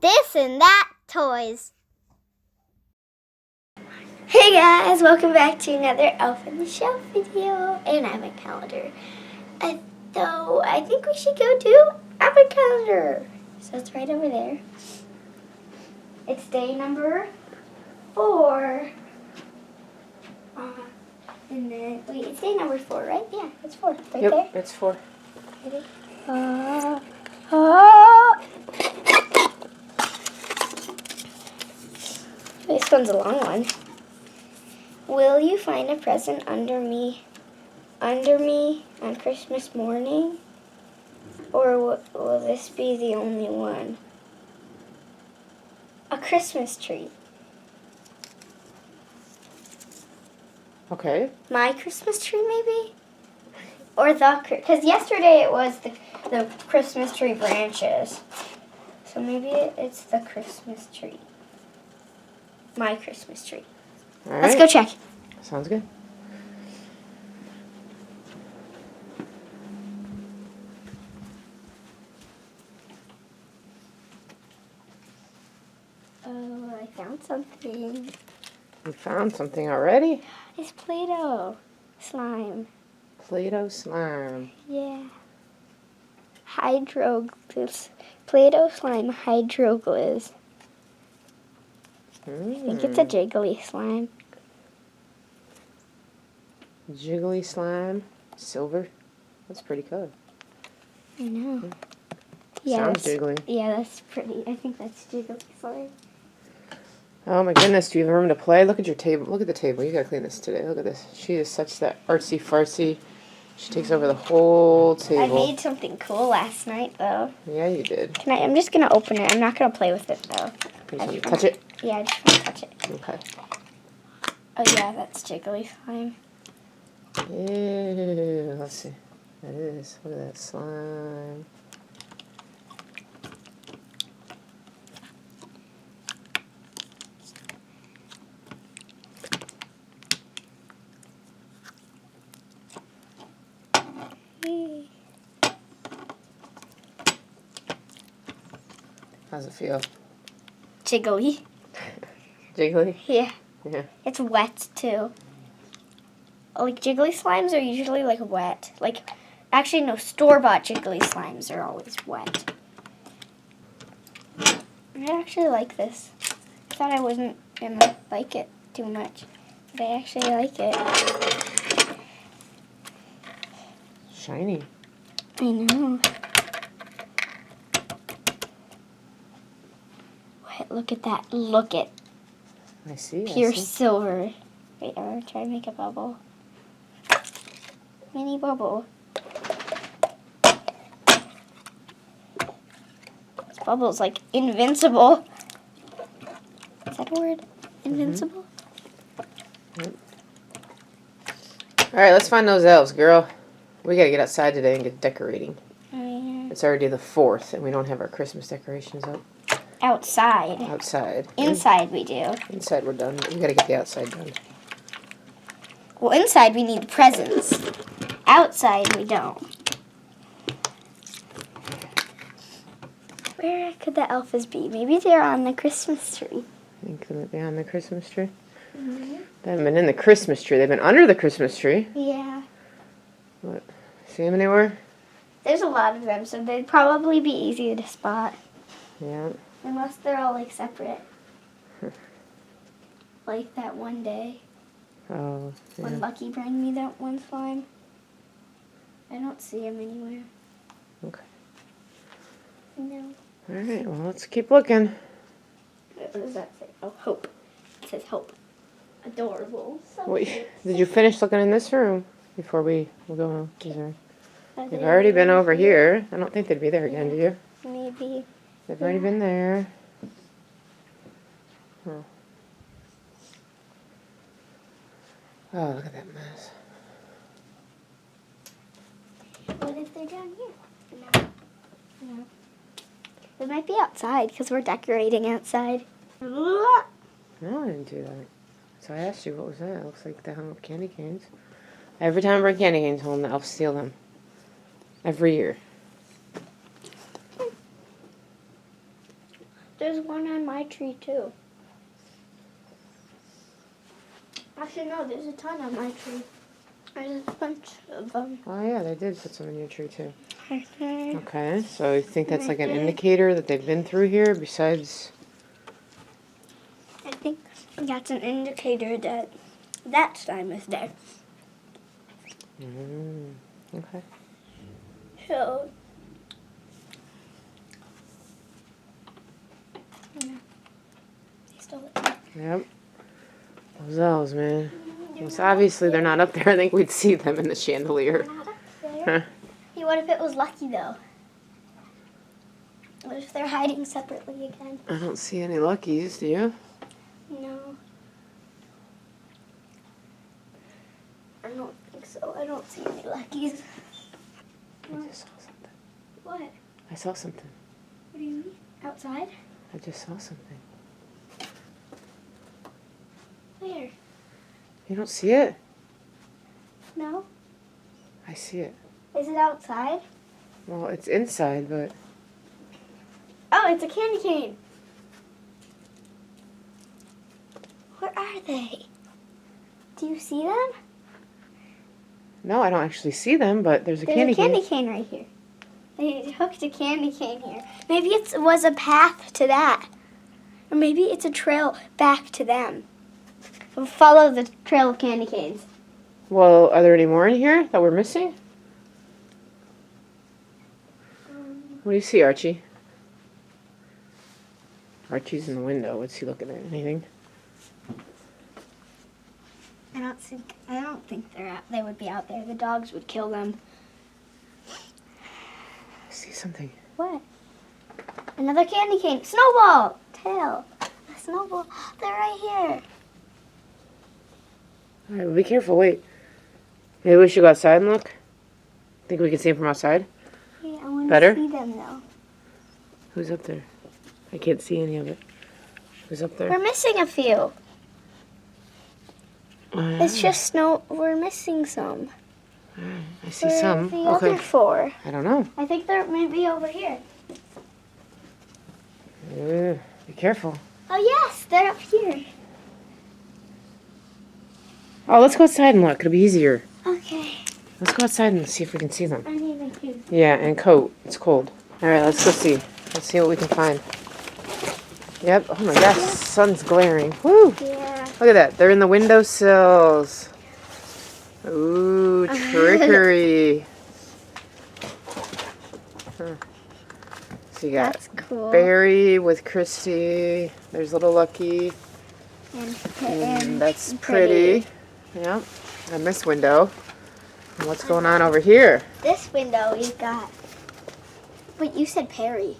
this and that toys. Hey guys, welcome back to another Elf on the Shelf video and advent calendar. So I think we should go do advent calendar. So it's right over there. It's day number 4. And then wait, it's day number 4, right? Yeah, it's 4. Right yep, there. it's 4. Ready? This one's a long one. Will you find a present under me on Christmas morning? Or will this be the only one? A Christmas tree. Okay. My Christmas tree, maybe? Or because yesterday it was the Christmas tree branches. So maybe it's the Christmas tree. My Christmas tree. All right. Let's go check. Sounds good. Oh, I found something. You found something already? It's Play-Doh slime. Play-Doh slime. Yeah. Play-Doh slime hydro gliz. I think it's a jiggly slime. Jiggly slime. Silver. That's pretty cool. I know. Sounds jiggly. Yeah, that's pretty. I think that's jiggly slime. Oh my goodness, do you have room to play? Look at your table. Look at the table. You gotta clean this today. Look at this. She is such that artsy fartsy. She takes over the whole table. I made something cool last night, though. Yeah, you did. I'm just going to open it. I'm not going to play with it, though. You touch it? Yeah, I just want to touch it. Okay. Oh, yeah, that's jiggly slime. Ew. Let's see. That is. Look at that slime. How's it feel? Jiggly. Jiggly? Yeah. Yeah. It's wet, too. Like, jiggly slimes are usually, like, wet. Like, actually, no, store-bought jiggly slimes are always wet. I actually like this. I thought I wasn't going to like it too much, but I actually like it. Shiny. I know. Wait, look at that. Look at I see. pure I see. silver. Wait, I'm going to try to make a bubble. Mini bubble. This bubble's like invincible. Is that a word? Invincible? Yep. Alright, let's find those elves, girl. We gotta get outside today and get decorating. Oh, yeah. It's already the 4th, and we don't have our Christmas decorations up. Outside. Outside. Inside we do. Inside we're done, but we gotta get the outside done. Well, inside we need presents. Outside we don't. Where could the elves be? Maybe they're on the Christmas tree. Think could it be on the Christmas tree? Mm-hmm. They haven't been in the Christmas tree. They've been under the Christmas tree. Yeah. What? See them anywhere? There's a lot of them, so they'd probably be easy to spot. Yeah. Unless they're all, like, separate. Like that one day Oh, yeah. when Lucky brought me that one slime. I don't see him anywhere. Okay. No. Alright, well, let's keep looking. What does that say? Oh, hope. It says hope. Adorable. So Wait, cute. did you finish looking in this room before we'll go home? Are They've they already been over here? here. I don't think they'd be there again, do you? Maybe. They've already been there. Oh. Oh, look at that mess. What if they're down here? No. No. They might be outside because we're decorating outside. No, I didn't do that. So I asked you, what was that? It looks like they hung up candy canes. Every time I bring candy canes home, the elves steal them. Every year. There's one on my tree too. Actually, no, there's a ton on my tree. There's a bunch of them. Oh yeah, they did put some in your tree too. Okay. Okay, so you think that's like an Right there. indicator that they've been through here besides... I think that's an indicator that that slime is there. Okay. So, yeah. They stole it. Yep. Those elves, man. Yes, obviously they're not up there. I think we'd see them in the chandelier. They're not up there. Huh. Hey, what if it was lucky though? What if they're hiding separately again? I don't see any luckies, do you? No. I don't think so. I don't see any luckies. I just saw something. What? I saw something. What do you mean? Outside? I just saw something. Where? You don't see it? No. I see it. Is it outside? Well, it's inside, but... Oh, it's a candy cane. Where are they? Do you see them? No, I don't actually see them, but there's a There's candy a candy cane. cane right here. They hooked a candy cane here. Maybe it was a path to that. Or maybe it's a trail back to them. We'll follow the trail of candy canes. Well, are there any more in here that we're missing? What do you see, Archie? Archie's in the window. What's he looking at? Anything? I don't think they would be out there. The dogs would kill them. I see something. What? Another candy cane. Snowball! Tail. A snowball. They're right here. All right, well, be careful. Wait. Maybe we should go outside and look. Think we can see them from outside? Yeah, I want Better? to see them though. Who's up there? I can't see any of it. Who's up there? We're missing a few. It's Yeah. just snow. We're missing some. I see Where some. are the Okay. other 4? I don't know. I think they're maybe over here. Be careful. Oh yes, they're up here. Oh, let's go outside and look. It'll be easier. Okay. Let's go outside and see if we can see them. I need my shoes. Yeah, and coat. It's cold. All right, let's go see. Let's see what we can find. Yep. Oh my gosh, the sun's glaring. Woo! Yeah. Look at that. They're in the windowsills. Ooh, trickery. Huh. So you got That's cool. Barry with Christy. There's Little Lucky. And That's pretty. Yep. And this window. And what's going on over here? This window we've got. Wait, you said Perry.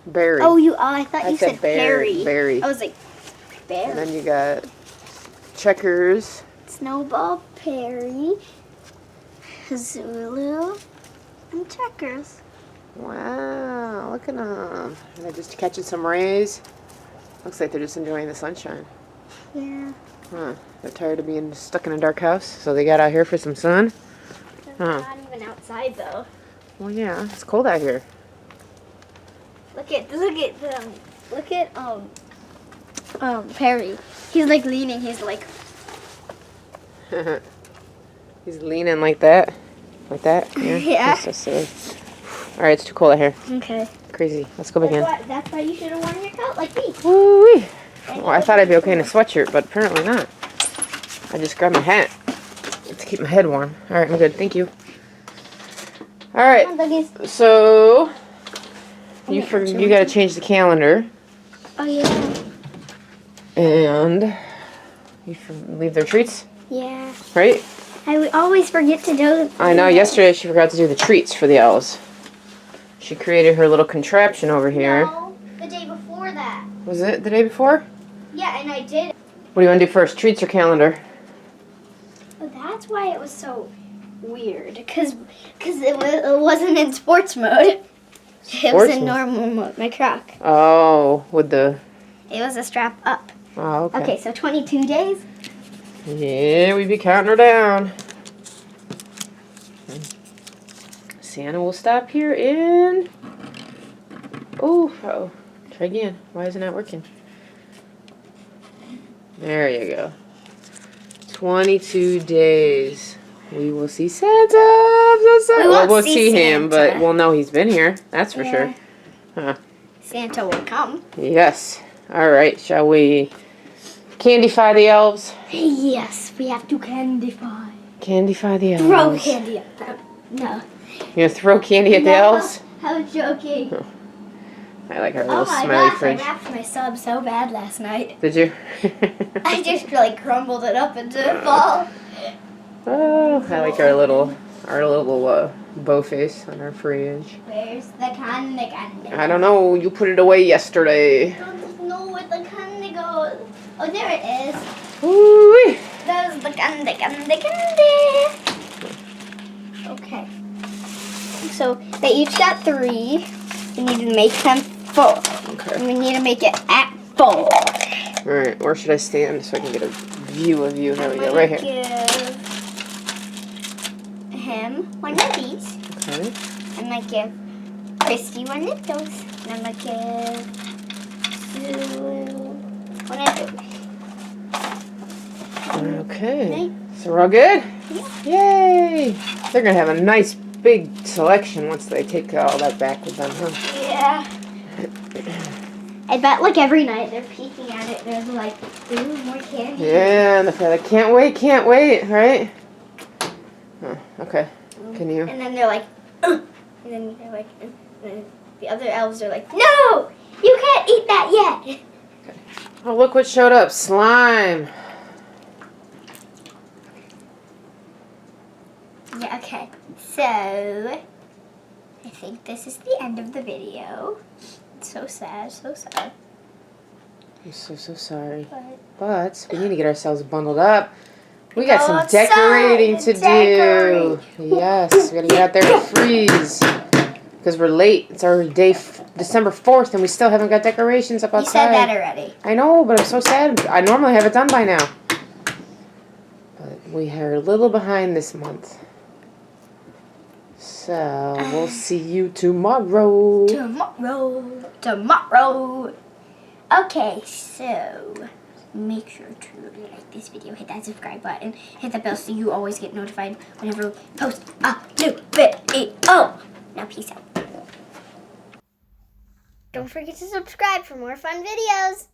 Barry. Oh, I thought I you said said Barry. Perry. Barry. I was like, And Barry. then you got Checkers. Snowball, Perry, Zulu, and Checkers. Wow, look at them. They're just catching some rays. Looks like they're just enjoying the sunshine. Yeah. Huh. They're tired of being stuck in a dark house, so they got out here for some sun. They're not even outside though. Well, yeah, it's cold out here. Look at Perry. He's like leaning. He's like. He's leaning like that. Like that? Yeah. Yeah. That's so silly. Alright, it's too cold out here. Okay. Crazy. Let's go back in. That's why you should have worn your coat like me. Woo-wee. Well, I thought I'd be okay in a sweatshirt, but apparently not. I just grabbed my hat to keep my head warm. Alright, I'm good. Thank you. Alright, so you got to change the calendar. Oh yeah. And you leave their treats, Yeah. right? I would always forget to do. I know, yesterday she forgot to do the treats for the elves. She created her little contraption over here. No, the day before that. Was it the day before? Yeah, and I did. What do you want to do first, treats or calendar? Well, that's why it was so weird. Because it wasn't in sports mode. It was in normal mode, my crock. Oh, with the... It was a strap up. Oh, okay. Okay, so 22 days. Yeah, we be counting her down. Santa will stop here in... Oh, Try again. Why is it not working? There you go. 22 days. We will see Santa. I'm so sorry. won't We'll see see him, but Santa. we'll know he's been here. That's for Yeah. sure. Huh. Santa will come. Yes. All right. Shall we candyfy the elves? Yes, we have to candyfy. Candyfy the elves. Throw candy at them. No. You gonna throw candy at the elves? I was joking. I like our Oh little my smelly gosh, fridge. I wrapped my sub so bad last night. Did you? I just like crumbled it up into a ball. Oh, I like our little bow face on our fridge. Where's the candy? I don't know. You put it away yesterday. I don't know where the candy goes. Oh, there it is. Ooh-wee. There's the candy. Okay. So they each got 3. We need to make them full. Okay. And we need to make it at full. All right. Where should I stand so I can get a view of you? There we go. Right here. Give him one of these. Okay. I'm gonna give Christy one of those. And I'm gonna give Sue one of those. Okay. So we're all good? Yay! They're gonna have a nice big selection once they take all that back with them, huh? Yeah. I bet like every night they're peeking at it. They're like, ooh, more candy. Yeah, and they're like, can't wait, right? Huh, okay. Can you? And then they're like, and then they're like, and the other elves are like, no, you can't eat that yet. Oh, look what showed up. Slime. Yeah, okay. So, I think this is the end of the video. It's so sad, so sad. I'm so sorry. But But we need to get ourselves bundled up. We got Go some outside decorating and to decorate. do. Yes, we gotta get out there to freeze. Because we're late. It's already December 4th and we still haven't got decorations up you outside. said that already. I know, but I'm so sad. I normally have it done by now. But we are a little behind this month. So, we'll see you tomorrow. Tomorrow. Okay, so make sure to like this video, hit that subscribe button, hit the bell so you always get notified whenever we post a new video. Now, peace out. Don't forget to subscribe for more fun videos.